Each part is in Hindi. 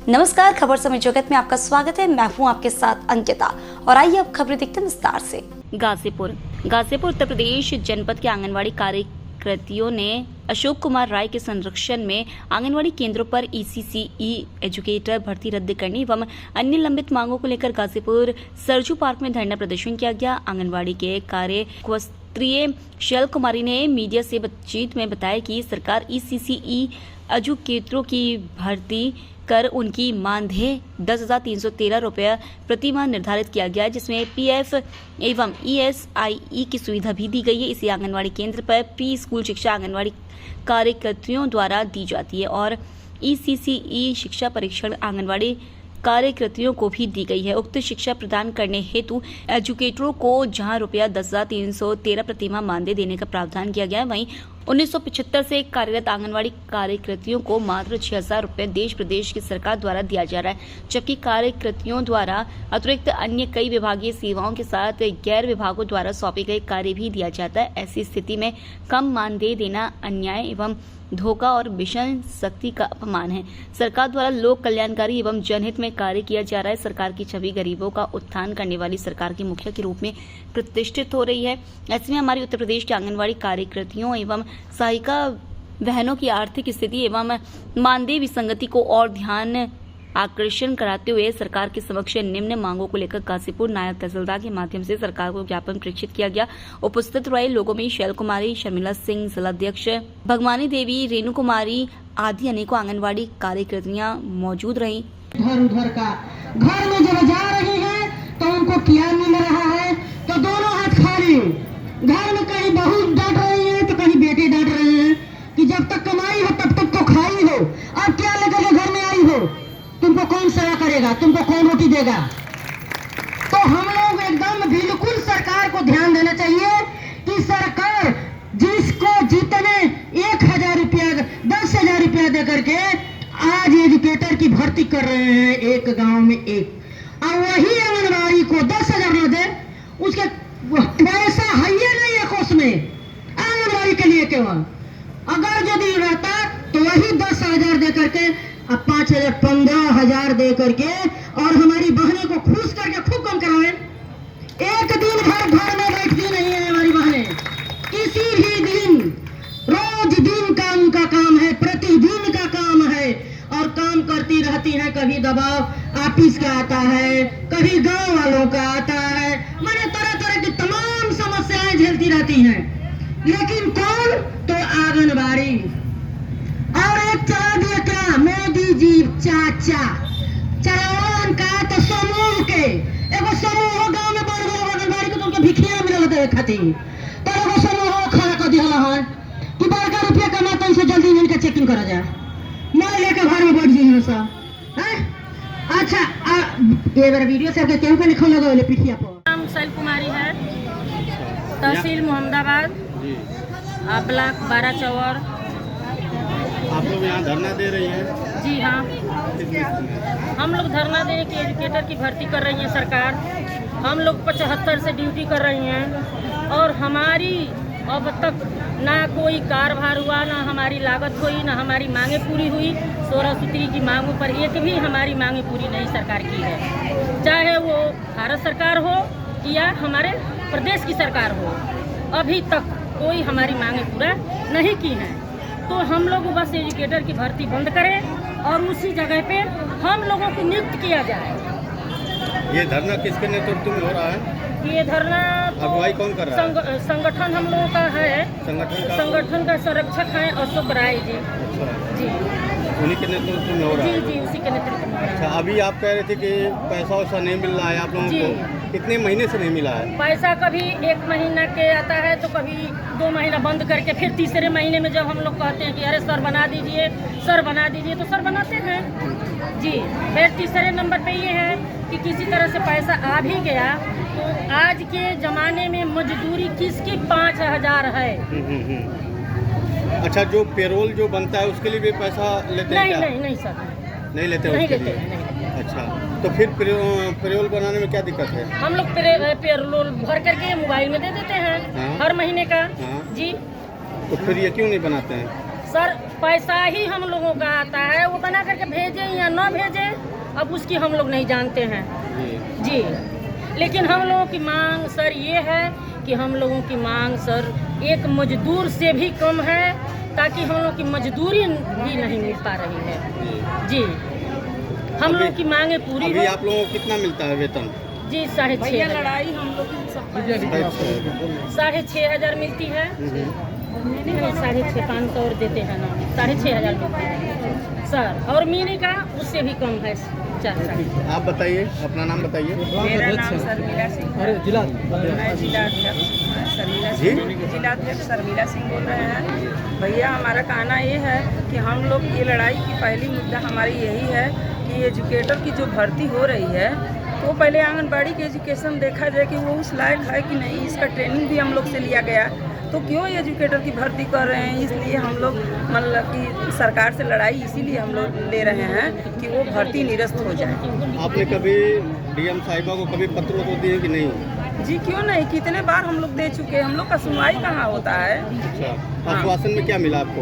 नमस्कार, खबर समय जगत में आपका स्वागत है। मैं हूं आपके साथ अंकिता और आइए अब खबरें देखते हैं विस्तार से। गाजीपुर उत्तर प्रदेश जनपद के आंगनवाड़ी कार्यकर्तियों ने अशोक कुमार राय के संरक्षण में आंगनवाड़ी केंद्रों पर ECCE एजुकेटर भर्ती रद्द करने एवं अन्य लंबित मांगों को लेकर गाजीपुर सरजू पार्क में धरना प्रदर्शन किया गया। आंगनवाड़ी के कार्यकर्त्री शैल कुमारी ने मीडिया से बातचीत में बताया कि सरकार ECCE एजुकेटरों की भर्ती कर उनकी मानदेय 10,313 रुपये प्रति माह निर्धारित किया गया है, जिसमें PF एवं ESIE की सुविधा भी दी गई है। इसी आंगनवाड़ी केंद्र पर प्री स्कूल शिक्षा आंगनवाड़ी कार्यकर्तियों द्वारा दी जाती है और ECCE शिक्षा परीक्षण आंगनवाड़ी कार्यकर्तियों को भी दी गई है। उक्त शिक्षा प्रदान करने हेतु एजुकेटरों को जहां रुपया 10,313 प्रति माह मानदेय देने का प्रावधान किया गया है, वहीं 1975 से कार्यरत आंगनवाड़ी कार्यकर्तियों को मात्र 6,000 रुपये देश प्रदेश की सरकार द्वारा दिया जा रहा है, जबकि कार्यकर्तियों द्वारा अतिरिक्त अन्य कई विभागीय सेवाओं के साथ गैर विभागों द्वारा सौंपे गए कार्य भी दिया जाता है। ऐसी स्थिति में कम मानदेय देना अन्याय एवं धोखा और मिशन शक्ति का अपमान है। सरकार द्वारा लोक कल्याणकारी एवं जनहित में कार्य किया जा रहा है। सरकार की छवि गरीबों का उत्थान करने वाली सरकार के मुखिया के रूप में प्रतिष्ठित हो रही है। ऐसे में हमारी उत्तर प्रदेश के आंगनवाड़ी कार्यकर्तियों एवं सहायिका बहनों की आर्थिक स्थिति एवं मानदेय विसंगति को और ध्यान आकर्षण कराते हुए सरकार के समक्ष निम्न मांगों को लेकर गाजीपुर नायब तहसीलदार के माध्यम से सरकार को ज्ञापन प्रेषित किया गया। उपस्थित रहे लोगों में शैल कुमारी, शर्मिला सिंह, जिलाध्यक्ष भगवानी देवी, रेणु कुमारी आदि अनेकों आंगनवाड़ी कार्यकर्तियां मौजूद रहीं। इधर उधर का घर में जब जा रही है तो उनको क्या मिल रहा है, तो दोनों हाथ खाली। घर में कहीं बहू डांट रही है तो कहीं बेटे डांट रहे हैं कि जब तक कमाई हो तब तक तो खाई हो, अब क्या लेकर के घर में आई हो, तुमको कौन सेवा करेगा, तुमको कौन रोटी देगा। तो हम लोग एकदम बिल्कुल सरकार को ध्यान देना चाहिए कि सरकार जिसको जितने 1,000 रुपया 10,000 रुपया दे करके आज एजुकेटर की भर्ती कर रहे हैं एक गांव में एक, और वही आंगनबाड़ी को 10,000 न दे, उसके पैसा है ही नहीं है कोष में आंगनबाड़ी के लिए। केवल अगर यदि रहता तो वही 10,000 दे करके अब 5,000 15,000 दे करके और हमारी बहनें को खुश करके खूब कम करवाए। एक दिन घर में बैठती नहीं है हमारी बहनें, किसी भी दिन, रोज दिन का उनका काम है, प्रतिदिन का काम है और काम करती रहती है। कभी दबाव ऑफिस का आता है, कभी गांव वालों का आता है, मैंने तरह तरह की तमाम समस्याएं झेलती रहती हैं। लेकिन कौन? तो आंगनबाड़ी। और एक चला दिया क्या मोदी जी चाचा चलावन का, तो समूह के एगो समूह गांव में बढ़ गए आंगनबाड़ी को, तो उनके भिखिया मिलल देवे खातिर, तो एगो समूह खड़ा कर दिया है कि बड़का रुपया कमाता है, जल्दी इनका चेकिंग करा जाए, मैं लेके घर में बैठ जाइए सब। अच्छा ये बार वीडियो से आपके केहू के लिखल लगा वाले पिठिया पर। नाम शैल कुमारी है, तहसील मोहम्मदाबाद, ब्लॉक 12 चौर। आप लोग यहाँ धरना दे रही हैं? जी हाँ, हम लोग धरना देने की एजुकेटर की भर्ती कर रही है सरकार। हम लोग 75 से ड्यूटी कर रही हैं और हमारी अब तक ना कोई कारोबार हुआ, ना हमारी लागत हुई, ना हमारी मांगे पूरी हुई। 16 सूत्री की मांगों पर एक भी हमारी मांगे पूरी नहीं सरकार की है, चाहे वो भारत सरकार हो या हमारे प्रदेश की सरकार हो। अभी तक कोई हमारी मांगे पूरा नहीं की है। तो हम लोग बस एजुकेटर की भर्ती बंद करें और उसी जगह पे हम लोगों को नियुक्त किया जाए। ये धरना किसके नेतृत्व में हो रहा है? ये धरना तो अगुवाई कौन कर रहा है? संगठन हम लोगों का है, संगठन का संरक्षक है अशोक राय जी। अच्छा जी, उन्हीं के नेतृत्व में हो रहा है? जी उसी के नेतृत्व में हो रहा है। अच्छा, अभी आप कह रहे थे कि पैसा वैसा नहीं मिल रहा है आप लोगों को, कितने महीने से नहीं मिला है पैसा? कभी 1 महीना के आता है तो कभी 2 महीना बंद करके फिर तीसरे महीने में जब हम लोग कहते हैं कि अरे सर बना दीजिए, सर बना दीजिए, तो सर बनाते हैं जी। फिर तीसरे नंबर पे ये है कि किसी तरह से पैसा आ भी गया तो आज के ज़माने में मजदूरी किसकी 5,000 है। अच्छा, जो पेरोल जो बनता है उसके लिए भी पैसा लेते हैं क्या? नहीं सर, नहीं लेते नहीं उसके लेते लिए? हैं। अच्छा, तो फिर पेरोल बनाने में क्या दिक्कत है? हम लोग पेरोल भर करके मोबाइल में दे देते हैं। हाँ? हर महीने का। हाँ? जी, तो फिर ये क्यों नहीं बनाते हैं? सर पैसा ही हम लोगों का आता है, वो बना करके भेजे या न भेजे अब उसकी हम लोग नहीं जानते हैं जी। लेकिन हम लोगों की मांग सर ये है कि हम लोगों की मांग सर एक मजदूर से भी कम है, ताकि हम लोग की मजदूरी भी नहीं मिल पा रही है जी। हम लोग की मांगे पूरी अभी हो। आप लोगों को कितना मिलता है वेतन? जी 6,500 लड़ाई हम लोग 6,500 मिलती है। नहीं 6,500 और देते हैं ना, 6,500 मिलती है सर, और मीनी का उससे भी कम है 4,500। आप बताइए, अपना नाम बताइए। मेरा नाम शर्मिला सिंह है। मैं जिलाध्यक्ष शर्मिला सिंह बोल रहे हैं। भैया हमारा कहना ये है कि हम लोग ये लड़ाई की पहली मुद्दा हमारी यही है कि एजुकेटर की जो भर्ती हो रही है तो पहले आंगनबाड़ी के एजुकेशन देखा जाए कि वो उस लायक है कि नहीं। इसका ट्रेनिंग भी हम लोग से लिया गया, तो क्यों एजुकेटर की भर्ती कर रहे हैं। इसलिए हम लोग मतलब कि सरकार से लड़ाई इसीलिए हम लोग ले रहे हैं कि वो भर्ती निरस्त हो जाए। आपने कभी डीएम साहिबा को कभी पत्र तो दिए कि नहीं? जी क्यों नहीं, कितने बार हम लोग दे चुके हैं। हम लोग का सुनवाई कहाँ होता है। अच्छा, आश्वासन में क्या मिला आपको?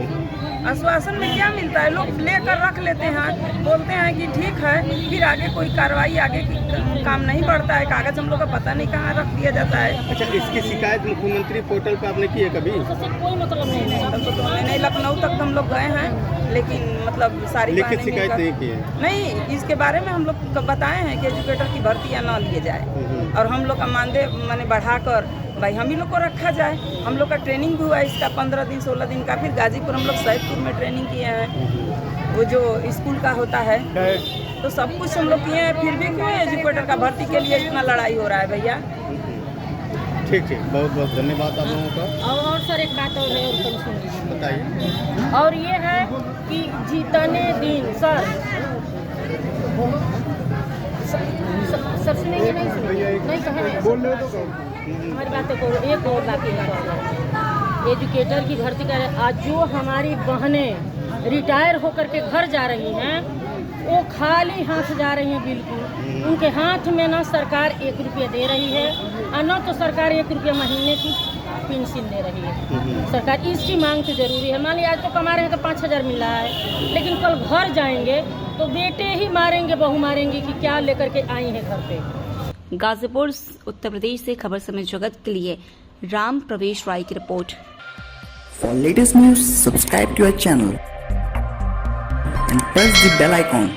आश्वासन में क्या मिलता है, लोग लेकर रख लेते हैं, बोलते हैं कि ठीक है, फिर आगे कोई कार्रवाई आगे की काम नहीं बढ़ता है। कागज हम लोग का पता नहीं कहाँ रख दिया जाता है। अच्छा, इसकी शिकायत मुख्यमंत्री पोर्टल पे आपने की है कभी? कोई मतलब नहीं, लखनऊ तक हम लोग गए हैं, लेकिन मतलब सारी लिखित शिकायत नहीं की है? नहीं, इसके बारे में हम लोग बताए हैं कि एजुकेटर की भर्ती या ना लिए जाए, और हम लोग का मानदेय मैंने बढ़ाकर भाई हम ही लोग को रखा जाए। हम लोग का ट्रेनिंग भी हुआ इसका 15 दिन 16 दिन का। फिर गाजीपुर हम लोग सैदपुर में ट्रेनिंग किए हैं, वो जो स्कूल का होता है, तो सब कुछ हम लोग किए हैं। फिर भी क्यों एजुकेटर का भर्ती के लिए इतना लड़ाई हो रहा है भैया। ठीक ठीक, बहुत बहुत धन्यवाद आप लोगों का। और सर एक बात और है, और कल सुन लीजिए। बताइए। और ये है कि जितने दिन सर सर सुनेंगे नहीं कहे हमारी बातें करो। एक और बाकी है, एजुकेटर की भर्ती कर आज जो हमारी बहनें रिटायर होकर के घर जा रही हैं वो खाली हाथ जा रही हैं। बिल्कुल उनके हाथ में ना सरकार 1 रुपया दे रही है और न तो सरकार 1 रुपया महीने की पेंशन दे रही है। सरकार इसकी मांग तो जरूरी है। मान लिया आज तो कमा रहे हैं तो 5,000 मिल रहा है, लेकिन कल घर जाएंगे तो बेटे ही मारेंगे, बहू मारेंगे कि क्या लेकर के आई हैं घर पे। गाजीपुर उत्तर प्रदेश से खबर समय जगत के लिए राम प्रवेश राय की report. For latest news, subscribe to our channel and press the bell icon.